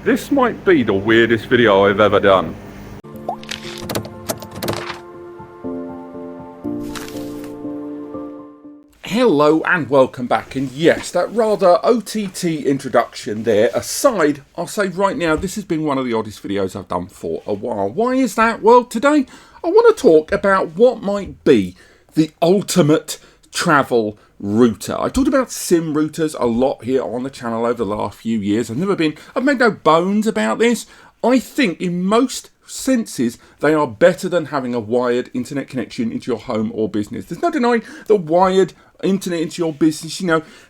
This might be the weirdest video I've ever done. Hello and welcome back, and yes, that rather OTT introduction there aside, I'll say right now this has been one of the oddest videos I've done for a while. Why is that? Well, today I want to talk about what might be the ultimate travel router. I've talked about sim routers a lot here on the channel over the last few years. I've made no bones about this. I think in most senses they are better than having a wired internet connection into your home or business. There's no denying the wired internet into your business,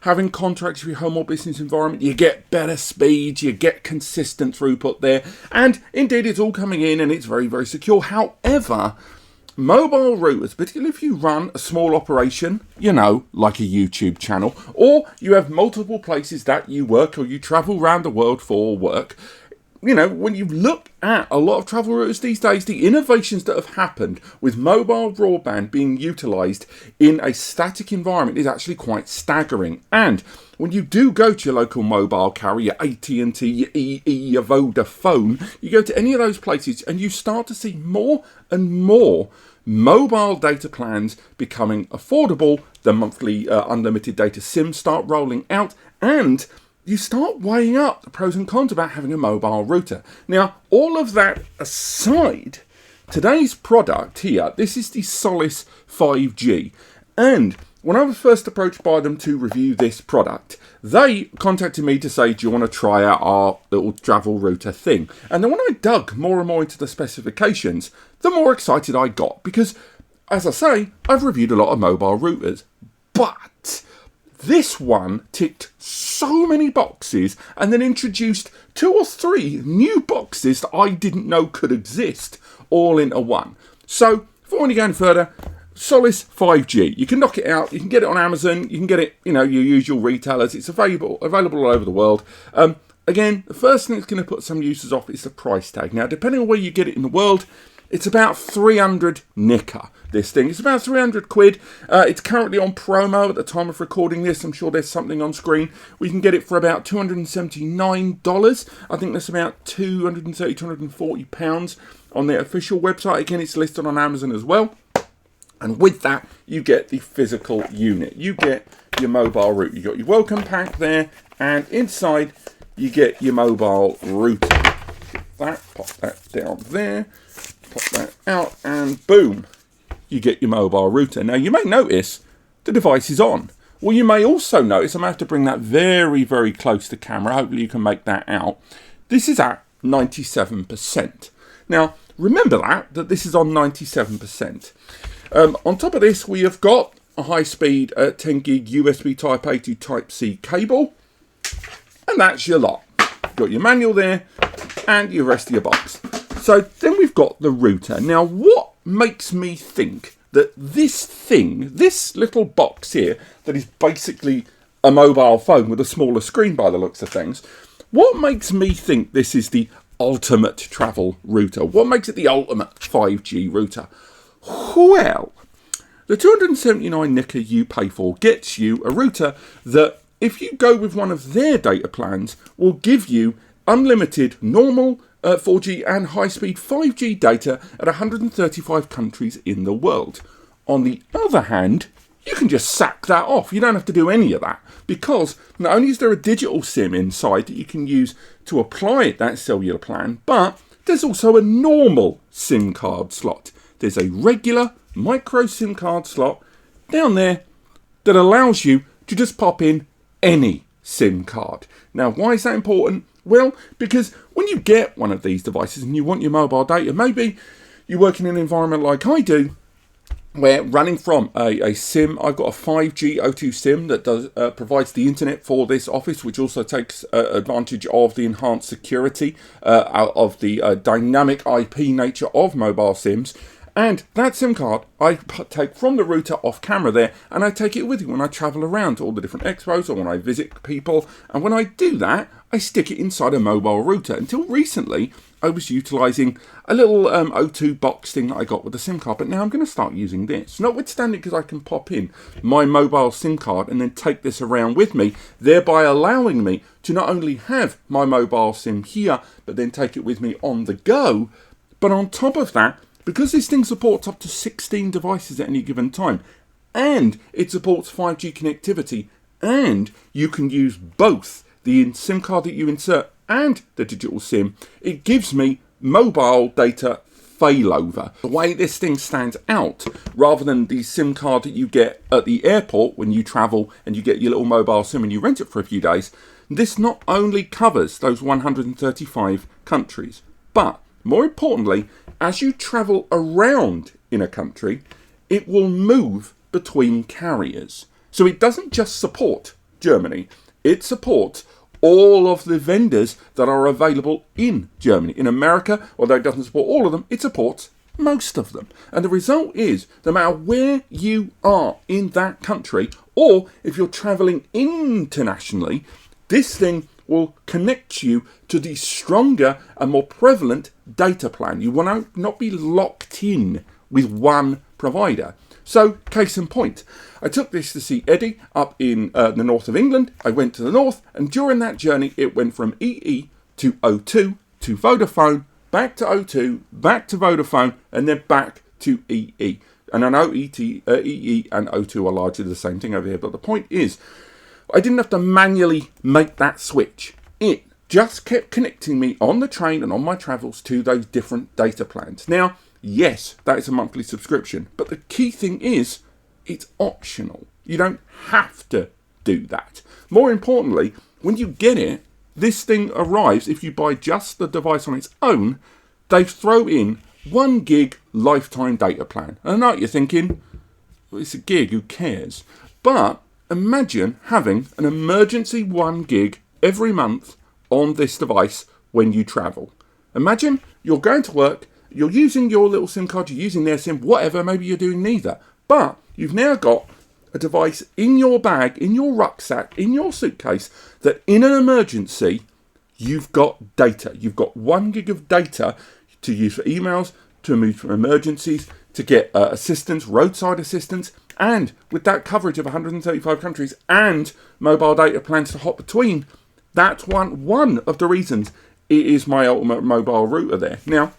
having contracts with your home or business environment, you get better speeds, you get consistent throughput there, and indeed it's all coming in and it's very, very secure. However, mobile routers, particularly if you run a small operation, like a YouTube channel, or you have multiple places that you work or you travel around the world for work, when you look at a lot of travel routers these days, the innovations that have happened with mobile broadband being utilised in a static environment is actually quite staggering. And when you do go to your local mobile carrier, AT&T, your EE, your Vodafone, you go to any of those places and you start to see more and more mobile data plans becoming affordable. The monthly unlimited data SIMs start rolling out, and you start weighing up the pros and cons about having a mobile router. Now, all of that aside, today's product here, this is the Solis 5G. And when I was first approached by them to review this product, they contacted me to say, do you want to try out our little travel router thing? And then when I dug more and more into the specifications, the more excited I got. Because, as I say, I've reviewed a lot of mobile routers. But this one ticked so many boxes and then introduced 2 or 3 new boxes that I didn't know could exist all into one. So, before we go any further, Solis 5G. You can knock it out, you can get it on Amazon, you can get it, your usual retailers. It's available all over the world. Again, the first thing that's going to put some users off is the price tag. Now, depending on where you get it in the world, it's about 300 nicker, this thing. It's about 300 quid. It's currently on promo at the time of recording this. I'm sure there's something on screen. We can get it for about $279. I think that's about £230, £240 on their official website. Again, it's listed on Amazon as well. And with that, you get the physical unit. You get your mobile router. You got your welcome pack there, and inside you get your mobile router. Pop that down there. Pop that out, and boom, you get your mobile router. Now, you may notice the device is on. Well, you may also notice, I'm going to have to bring that very, very close to camera. Hopefully you can make that out. This is at 97%. Now, remember that this is on 97%. On top of this, we have got a high-speed 10 gig USB Type-A to Type-C cable. And that's your lot. You've got your manual there and your rest of your box. So then we've got the router. Now, what makes me think that this little box here, that is basically a mobile phone with a smaller screen by the looks of things, what makes me think this is the ultimate travel router? What makes it the ultimate 5G router? Well, the 279 nicker you pay for gets you a router that, if you go with one of their data plans, will give you unlimited normal 4G and high-speed 5G data at 135 countries in the world. On the other hand, you can just sack that off. You don't have to do any of that, because not only is there a digital SIM inside that you can use to apply that cellular plan, but there's also a normal SIM card slot. There's a regular micro SIM card slot down there that allows you to just pop in any SIM card. Now, why is that important? Well, because when you get one of these devices and you want your mobile data, maybe you work in an environment like I do, where running from a SIM, I've got a 5G O2 SIM that provides the internet for this office, which also takes advantage of the enhanced security of the dynamic IP nature of mobile SIMs. And that SIM card I take from the router off camera there, and I take it with me when I travel around to all the different expos or when I visit people. And when I do that, I stick it inside a mobile router. Until recently, I was utilising a little O2 box thing that I got with the SIM card, but now I'm going to start using this. Notwithstanding, because I can pop in my mobile SIM card and then take this around with me, thereby allowing me to not only have my mobile SIM here, but then take it with me on the go. But on top of that, because this thing supports up to 16 devices at any given time, and it supports 5G connectivity, and you can use both the SIM card that you insert and the digital SIM, it gives me mobile data failover. The way this thing stands out, rather than the SIM card that you get at the airport when you travel and you get your little mobile SIM and you rent it for a few days, this not only covers those 135 countries, but more importantly, as you travel around in a country, it will move between carriers. So it doesn't just support Germany, it supports all of the vendors that are available in Germany. In America, although it doesn't support all of them, it supports most of them. And the result is, no matter where you are in that country, or if you're traveling internationally, this thing will connect you to the stronger and more prevalent data plan. You will not be locked in with one provider. So, case in point, I took this to see Eddie up in the north of England. I went to the north, and during that journey, it went from EE to O2 to Vodafone, back to O2, back to Vodafone, and then back to EE. And I know EE and O2 are largely the same thing over here, but the point is, I didn't have to manually make that switch. It just kept connecting me on the train and on my travels to those different data plans. Now, yes, that is a monthly subscription, but the key thing is, it's optional. You don't have to do that. More importantly, when you get it, this thing arrives, if you buy just the device on its own, they throw in 1 gig lifetime data plan. And I know what you're thinking, well, it's a gig, who cares? But imagine having an emergency 1 gig every month on this device when you travel. Imagine you're going to work, you're using your little SIM card, you're using their SIM, whatever, maybe you're doing neither. But you've now got a device in your bag, in your rucksack, in your suitcase, that in an emergency, you've got data. You've got 1 gig of data to use for emails, to move for emergencies, to get assistance, roadside assistance, and with that coverage of 135 countries and mobile data plans to hop between, that's one of the reasons it is my ultimate mobile router there. Now,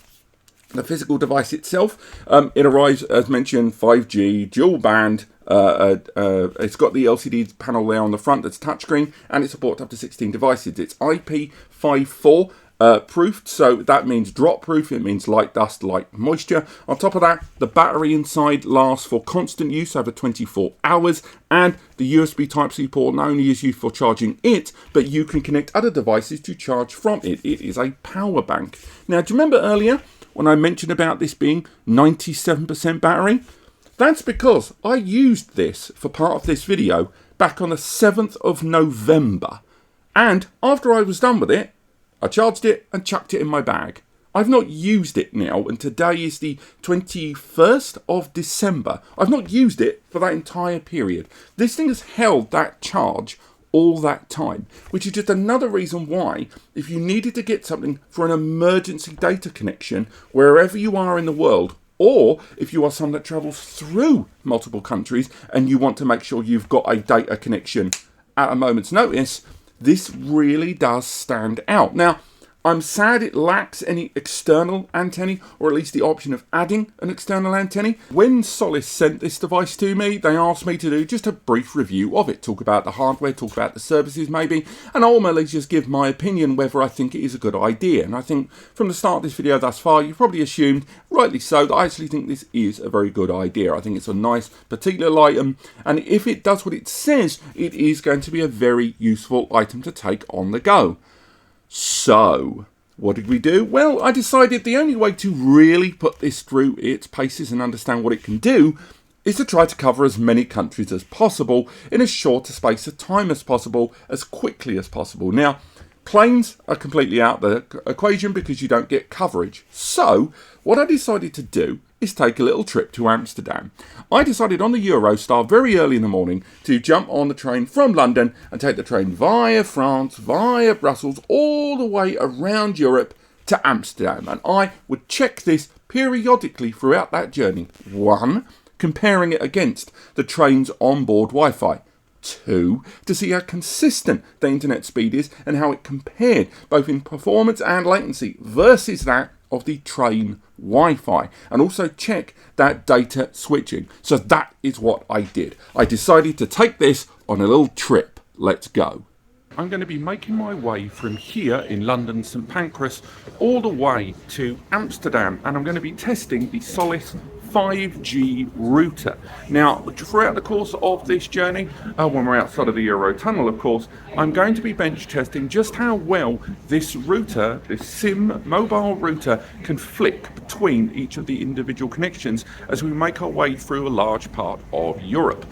the physical device itself, it arrives, as mentioned, 5G, dual band. It's got the LCD panel there on the front that's touchscreen, and it supports up to 16 devices. It's IP54 proofed, so that means drop proof. It means light dust, light moisture. On top of that, the battery inside lasts for constant use over 24 hours, and the USB Type-C port not only is used for charging it, but you can connect other devices to charge from it. It is a power bank. Now, do you remember earlier when I mentioned about this being 97% battery? That's because I used this for part of this video back on the 7th of November. And after I was done with it, I charged it and chucked it in my bag. I've not used it now, and today is the 21st of December. I've not used it for that entire period. This thing has held that charge all that time, which is just another reason why, if you needed to get something for an emergency data connection wherever you are in the world, or if you are someone that travels through multiple countries and you want to make sure you've got a data connection at a moment's notice, this really does stand out. Now, I'm sad it lacks any external antennae, or at least the option of adding an external antennae. When Solis sent this device to me, they asked me to do just a brief review of it, talk about the hardware, talk about the services maybe, and ultimately just give my opinion whether I think it is a good idea. And I think from the start of this video thus far, you've probably assumed, rightly so, that I actually think this is a very good idea. I think it's a nice particular item, and if it does what it says, it is going to be a very useful item to take on the go. So, what did we do? Well, I decided the only way to really put this through its paces and understand what it can do is to try to cover as many countries as possible in as short a space of time as possible, as quickly as possible. Now, planes are completely out of the equation because you don't get coverage. So, what I decided to do is take a little trip to Amsterdam. I decided on the Eurostar very early in the morning to jump on the train from London and take the train via France, via Brussels, all the way around Europe to Amsterdam. And I would check this periodically throughout that journey. 1, comparing it against the train's onboard Wi-Fi. 2, to see how consistent the internet speed is and how it compared both in performance and latency versus that of the train Wi-Fi, and also check that data switching. So that is what I did. I decided to take this on a little trip. Let's go. I'm going to be making my way from here in London, St Pancras, all the way to Amsterdam, and I'm going to be testing the Solis 5G router. Now, throughout the course of this journey, when we're outside of the Eurotunnel, of course, I'm going to be bench testing just how well this router, this SIM mobile router, can flick between each of the individual connections as we make our way through a large part of Europe.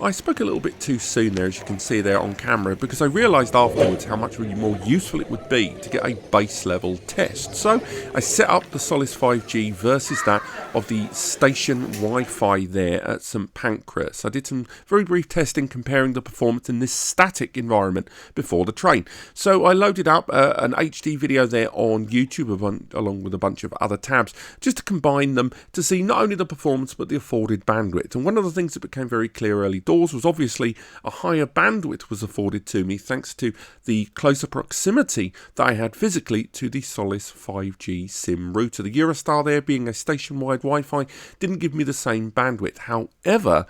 I spoke a little bit too soon there, as you can see there on camera, because I realised afterwards how much really more useful it would be to get a base level test. So I set up the Solis 5G versus that of the station Wi-Fi there at St Pancras. I did some very brief testing comparing the performance in this static environment before the train. So I loaded up an HD video there on YouTube along with a bunch of other tabs just to combine them to see not only the performance but the afforded bandwidth. And one of the things that became very clear early doors was obviously a higher bandwidth was afforded to me thanks to the closer proximity that I had physically to the Solis 5G SIM router. The Eurostar there, being a station-wide Wi-Fi, didn't give me the same bandwidth. However,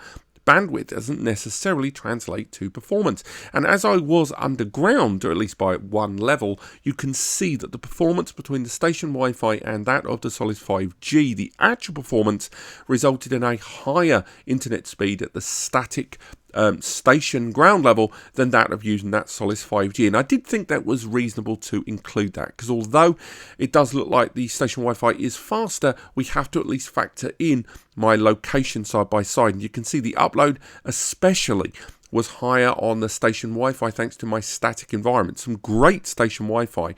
bandwidth doesn't necessarily translate to performance. And as I was underground, or at least by one level, you can see that the performance between the station Wi-Fi and that of the Solis 5G, the actual performance resulted in a higher internet speed at the static station ground level than that of using that Solis 5G. And I did think that was reasonable to include that, because although it does look like the station Wi-Fi is faster, we have to at least factor in my location side by side. And you can see the upload especially was higher on the station Wi-Fi thanks to my static environment. Some great station Wi-Fi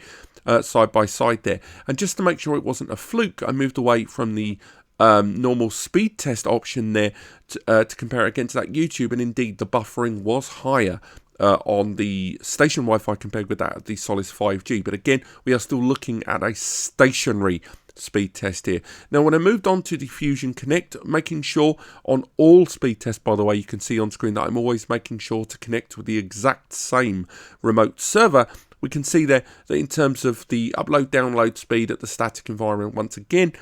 side by side there. And just to make sure it wasn't a fluke, I moved away from the normal speed test option there to compare it against that YouTube, and indeed the buffering was higher on the station Wi-Fi compared with that of the Solis 5G. But again, we are still looking at a stationary speed test here. Now, when I moved on to the Fusion Connect, making sure on all speed tests, by the way, you can see on screen that I'm always making sure to connect with the exact same remote server. We can see there that in terms of the upload-download speed at the static environment, once again,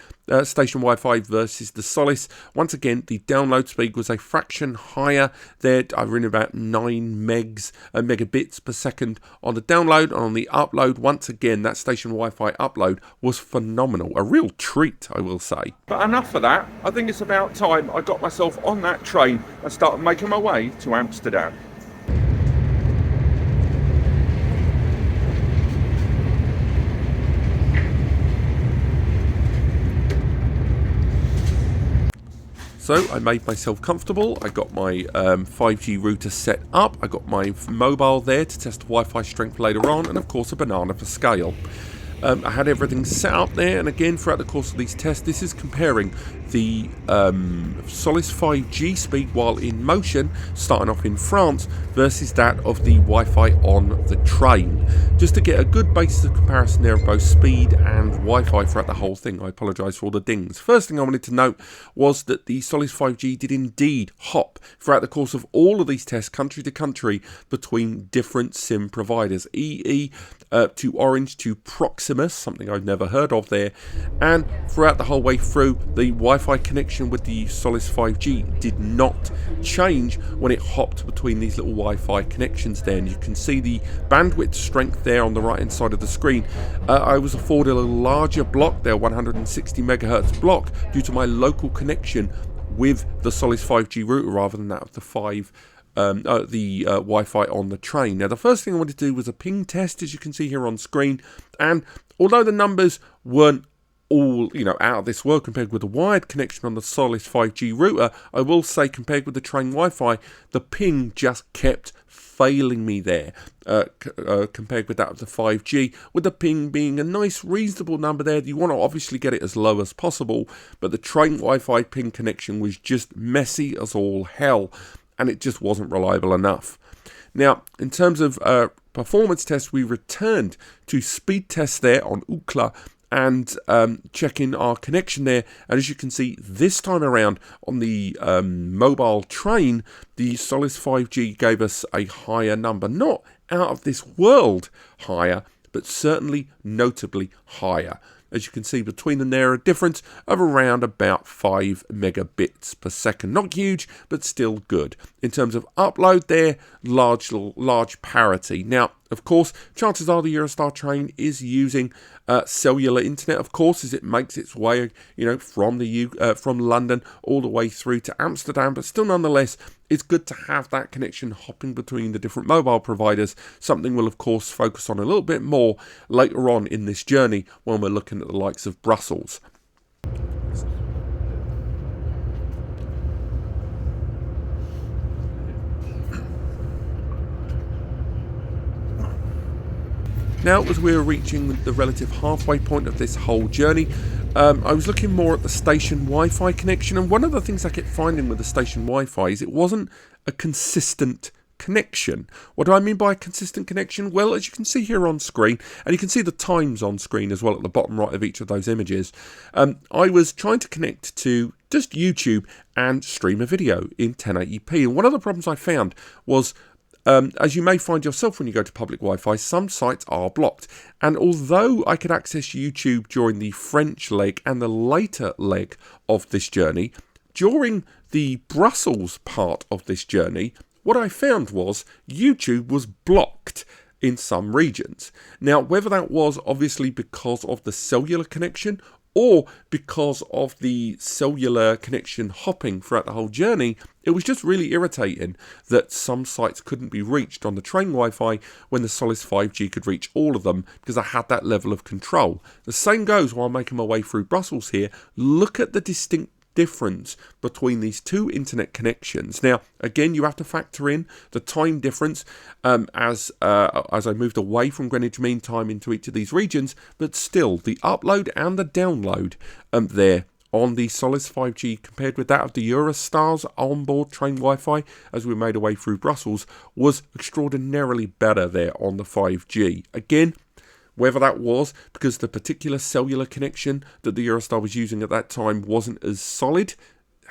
station Wi-Fi versus the Solis, once again, the download speed was a fraction higher there. I ran about 9 megabits per second on the download, and on the upload, once again, that station Wi-Fi upload was phenomenal. A real treat, I will say. But enough of that. I think it's about time I got myself on that train and started making my way to Amsterdam. So I made myself comfortable. I got my 5G router set up. I got my mobile there to test the Wi-Fi strength later on, and of course a banana for scale. I had everything set up there, and again throughout the course of these tests, this is comparing the Solis 5G speed while in motion, starting off in France, versus that of the Wi-Fi on the train, just to get a good basis of comparison there of both speed and Wi-Fi throughout the whole thing. I apologise for all the dings. First thing I wanted to note was that the Solis 5G did indeed hop throughout the course of all of these tests, country to country, between different SIM providers, EE to Orange to Proximus, something I've never heard of there, and throughout the whole way through, the Wi-Fi connection with the Solis 5G did not change when it hopped between these little Wi-Fi connections there, and you can see the bandwidth strength there on the right hand side of the screen. I was afforded a larger block there, 160 megahertz block, due to my local connection with the Solis 5G router rather than that of the Wi-Fi on the train. Now, the first thing I wanted to do was a ping test, as you can see here on screen, and although the numbers weren't all, out of this world compared with the wired connection on the Solis 5G router. I will say, compared with the train Wi-Fi, the ping just kept failing me there, compared with that of the 5G, with the ping being a nice reasonable number there. You want to obviously get it as low as possible, but the train Wi-Fi ping connection was just messy as all hell, and it just wasn't reliable enough. Now, in terms of performance tests, we returned to speed tests there on Ookla and checking our connection there. And as you can see, this time around on the mobile train, the Solis 5G gave us a higher number. Not out of this world higher, but certainly notably higher. As you can see, between them there, a difference of around about 5 megabits per second. Not huge, but still good. In terms of upload there, large parity. Now, of course, chances are the Eurostar train is using cellular internet, of course, as it makes its way, from London all the way through to Amsterdam. But still, nonetheless, it's good to have that connection hopping between the different mobile providers. Something we'll, of course, focus on a little bit more later on in this journey when we're looking at the likes of Brussels. Now, as we were reaching the relative halfway point of this whole journey, I was looking more at the station Wi-Fi connection, and one of the things I kept finding with the station Wi-Fi is it wasn't a consistent connection. What do I mean by a consistent connection? Well, as you can see here on screen, and you can see the times on screen as well at the bottom right of each of those images, I was trying to connect to just YouTube and stream a video in 1080p, and one of the problems I found was, as you may find yourself when you go to public Wi-Fi, some sites are blocked. And although I could access YouTube during the French leg and the later leg of this journey, during the Brussels part of this journey, what I found was YouTube was blocked in some regions. Now, whether that was obviously because of the cellular connection or because of the cellular connection hopping throughout the whole journey, it was just really irritating that some sites couldn't be reached on the train Wi-Fi when the Solis 5G could reach all of them, because I had that level of control. The same goes while making my way through Brussels here. Look at the distinct difference between these two internet connections. Now, again, you have to factor in the time difference as I moved away from Greenwich Mean Time into each of these regions, but still, the upload and the download there on the Solis 5G compared with that of the Eurostar's onboard train Wi-Fi as we made our way through Brussels was extraordinarily better there on the 5G. Again, whether that was because the particular cellular connection that the Eurostar was using at that time wasn't as solid,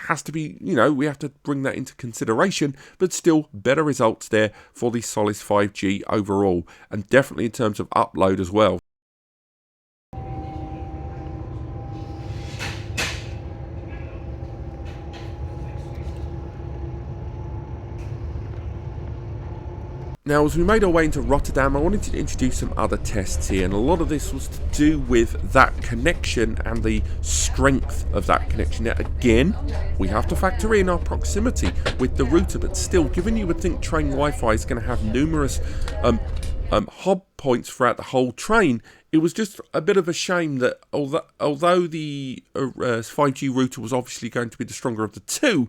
has to be, we have to bring that into consideration, but still better results there for the Solis 5G overall, and definitely in terms of upload as well. Now, as we made our way into Rotterdam, I wanted to introduce some other tests here, and a lot of this was to do with that connection and the strength of that connection. Now, again, we have to factor in our proximity with the router, but still, given you would think train Wi-Fi is going to have numerous hub points throughout the whole train, it was just a bit of a shame that although the 5G router was obviously going to be the stronger of the two,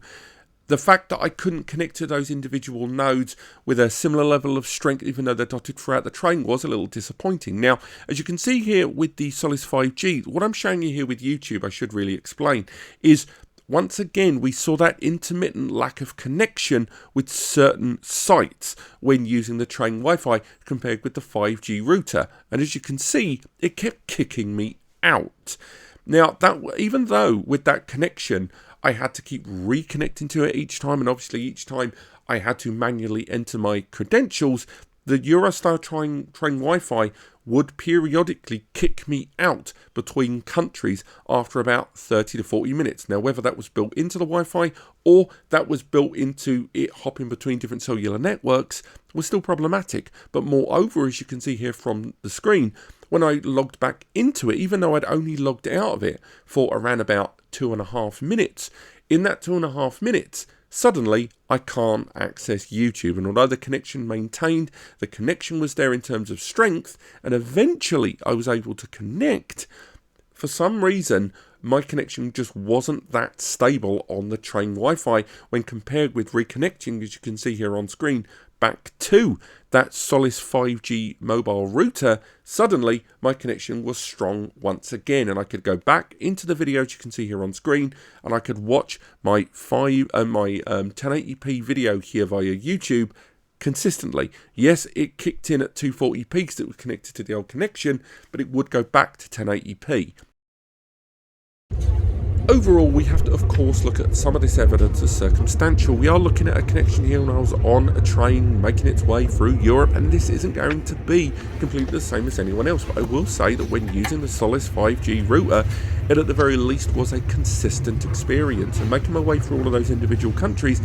the fact that I couldn't connect to those individual nodes with a similar level of strength, even though they're dotted throughout the train, was a little disappointing. Now, as you can see here with the Solis 5G, what I'm showing you here with YouTube, I should really explain, is once again, we saw that intermittent lack of connection with certain sites when using the train Wi-Fi compared with the 5G router. And as you can see, it kept kicking me out. Now, even though with that connection, I had to keep reconnecting to it each time, and obviously each time I had to manually enter my credentials, the Eurostar train Wi-Fi would periodically kick me out between countries after about 30 to 40 minutes. Now, whether that was built into the Wi-Fi or that was built into it hopping between different cellular networks was still problematic. But moreover, as you can see here from the screen, when I logged back into it, even though I'd only logged out of it for around about 2.5 minutes, in that 2.5 minutes, suddenly I can't access YouTube. And although the connection maintained, the connection was there in terms of strength, and eventually I was able to connect, for some reason, my connection just wasn't that stable on the train Wi-Fi when compared with reconnecting, as you can see here on screen, back to that Solis 5G mobile router. Suddenly my connection was strong once again, and I could go back into the videos you can see here on screen, and I could watch my 1080p video here via YouTube consistently. Yes, it kicked in at 240p because it was connected to the old connection, but it would go back to 1080p. Overall, we have to, of course, look at some of this evidence as circumstantial. We are looking at a connection here when I was on a train making its way through Europe, and this isn't going to be completely the same as anyone else. But I will say that when using the Solis 5G router, it at the very least was a consistent experience. And making my way through all of those individual countries,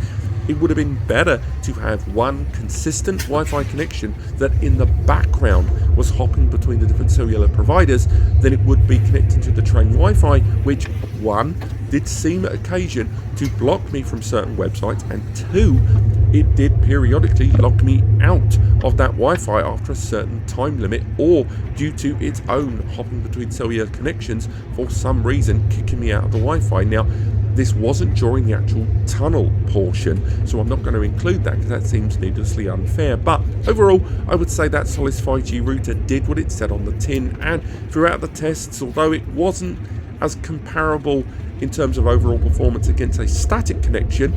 it would have been better to have one consistent Wi-Fi connection that in the background was hopping between the different cellular providers than it would be connecting to the train Wi-Fi, which, one, did seem at occasion to block me from certain websites, and two, it did periodically log me out of that Wi-Fi after a certain time limit, or due to its own hopping between cellular connections, for some reason kicking me out of the Wi-Fi. Now, this wasn't during the actual tunnel portion, so I'm not going to include that because that seems needlessly unfair. But overall, I would say that Solis 5G router did what it said on the tin, and throughout the tests, although it wasn't as comparable in terms of overall performance against a static connection,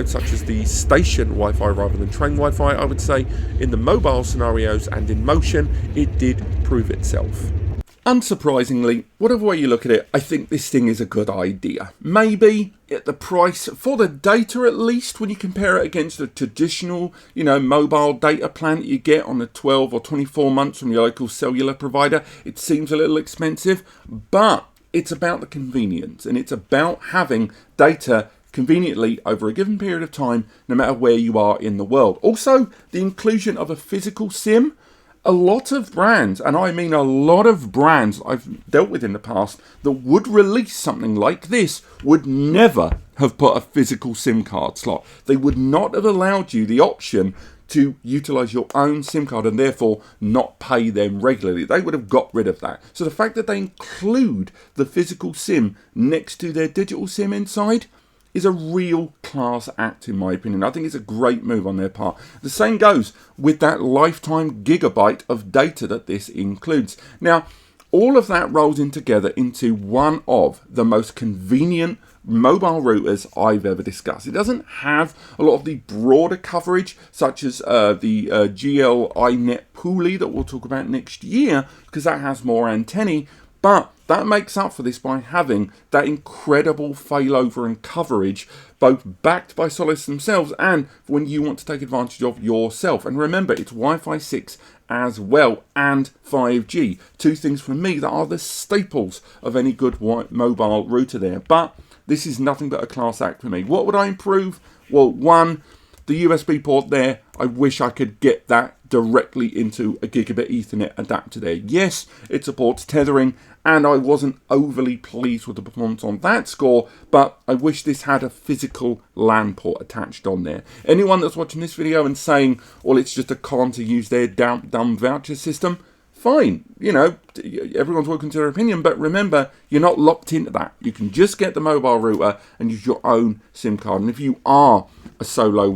such as the station Wi-Fi rather than train Wi-Fi, I would say in the mobile scenarios and in motion, it did prove itself. Unsurprisingly, whatever way you look at it, I think this thing is a good idea. Maybe at the price, for the data at least, when you compare it against a traditional, mobile data plan that you get on the 12 or 24 months from your local cellular provider, it seems a little expensive, but it's about the convenience, and it's about having data conveniently over a given period of time, no matter where you are in the world. Also, the inclusion of a physical SIM. A lot of brands, and I mean a lot of brands I've dealt with in the past that would release something like this, would never have put a physical SIM card slot. They would not have allowed you the option to utilize your own SIM card and therefore not pay them regularly. They would have got rid of that. So the fact that they include the physical SIM next to their digital SIM inside is a real class act, in my opinion. I think it's a great move on their part. The same goes with that lifetime gigabyte of data that this includes. Now, all of that rolls in together into one of the most convenient mobile routers I've ever discussed. It doesn't have a lot of the broader coverage, such as the GL iNet Pooly that we'll talk about next year, because that has more antennae, but that makes up for this by having that incredible failover and coverage, both backed by Solis themselves and when you want to take advantage of yourself. And remember, it's Wi-Fi 6 as well, and 5G. Two things for me that are the staples of any good mobile router there. But this is nothing but a class act for me. What would I improve? Well, one, the USB port there, I wish I could get that directly into a gigabit Ethernet adapter there. Yes, it supports tethering, and I wasn't overly pleased with the performance on that score, but I wish this had a physical LAN port attached on there. Anyone that's watching this video and saying, well, it's just a con to use their dumb voucher system, fine, everyone's welcome to their opinion, but remember, you're not locked into that. You can just get the mobile router and use your own SIM card. And if you are a solo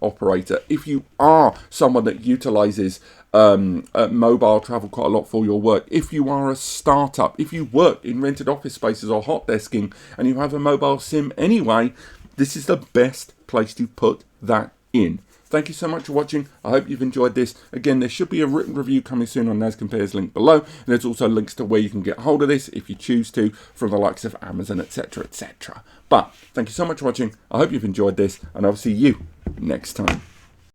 operator, if you are someone that utilizes mobile travel quite a lot for your work, if you are a startup, if you work in rented office spaces or hot desking and you have a mobile SIM anyway, this is the best place to put that in. Thank you so much for watching. I hope you've enjoyed this. Again, there should be a written review coming soon on NAScompares link below. And there's also links to where you can get hold of this if you choose to from the likes of Amazon, etc., etc. But thank you so much for watching. I hope you've enjoyed this, and I'll see you next time.